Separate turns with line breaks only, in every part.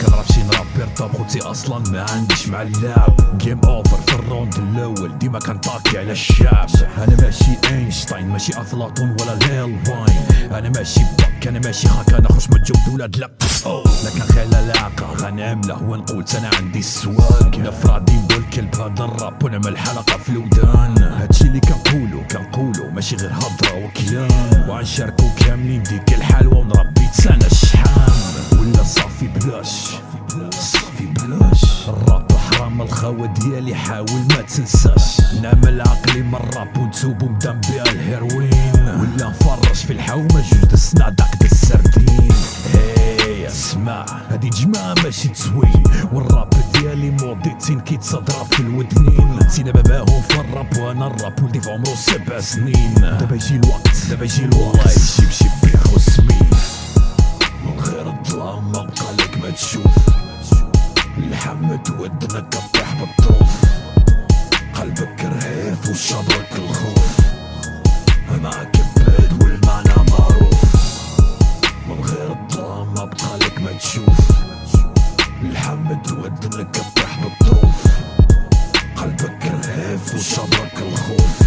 كنعرف شي نرابير طاب خوتي اصلا ما عنديش مع اللعب. جيم اوفر في الروند الاول ديما كنطاكي على الشعب. انا ماشي اينشتاين ماشي افلاطون ولا ليل واين. انا ماشي باك انا ماشي هاك انا خش متجود ولاد لا لكن خيل العاقة غنعمله ونقول انا عندي السواق. نفرادي نقول كلب هذا الراب ونعمل حلقة في الودان. هادشي اللي كنقولو ماشي غير هضرة وكلام. وعنشاركو كاملين ديك الحلوة ونربي تسانا الشحام. ولا صافي بلاش الراب حرام الخاوة ديالي حاول ما تنساش. نعمل عقلي من الراب ونتوب ومدام بيها الهيروين. ولا نفرج في الحومة جوج دسنا داك السردين. هي اسمع هادي جماعة ماشي تسوين. والراب ديالي موضيتين كيتصدرا في الودنين. تينا باباهم في الراب وانا الراب ولدي في عمرو 7 سنين. دابا يجي الوقت والله يجيب شي بيخ وسمين. من غير الظلام ما بقى لك ما تشوف. لحمت ودنا كطيح بالطروف. قلبك رهيف وشبرك الخوف. معاك بعيد والمعنى معروف. من غير الظلام ما بقى لك ما تشوف. لحمت ودنا كطيح بالطروف. قلبك رهيف وشبرك الخوف.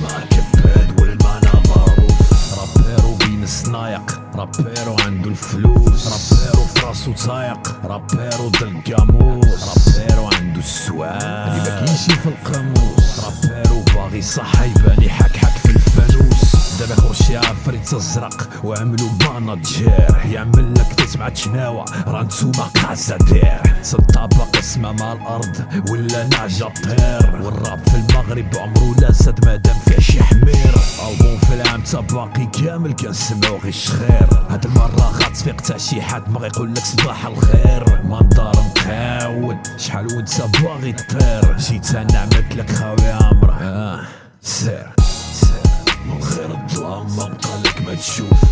معاك بعيد والمعنى معروف. رابيرو بين السنايق رابيرو عنده الفلوس. رابيرو فراسو تايق رابيرو دالقاموس. رابيرو عنده السؤال اللي مكاينشي في القاموس. رابيرو باغي صح يباني حك في الفانوس. دابا خرج شي عفريت ازرق وعملو ماناجير. يعمل لك فيس مع تشناوة راه نتوما قاصة دير. طابق اسمها مع الارض ولا نعجة طير. والراب في المغرب عمرو لا زاد مادام فيه شي حمير. البوم في العام تباقي كامل كنسمعو غير شخير. هاد المرة غتفيق تا شي حد ما غيقولك صباح الخير. منظر مقاود شحال وانت باغي طير. جيت انا عملت لك خاوي عمره سير. من غير الظلام ما بقى لك ما تشوف.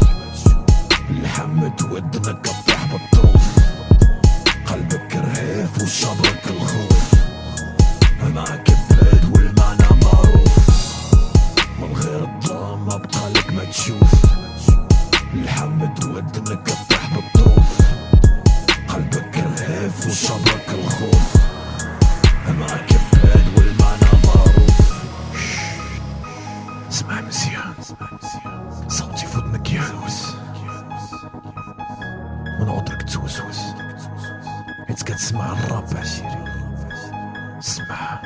لحمت ودنا كطيح بالطروف. قلبك رهيف وشبرك الخوف. معاك بعيد والمعنى معروف. من غير الظلام ما بقى لك ما تشوف. لحمت ودنا كطيح بالطروف. قلبك رهيف وشبرك الخوف. معاك بعيد والمعنى معروف. اسمع مزيان صوتي في ودنك يهوس. من عطرك توسوس حيت كتسمع الراب عشيري. اسمع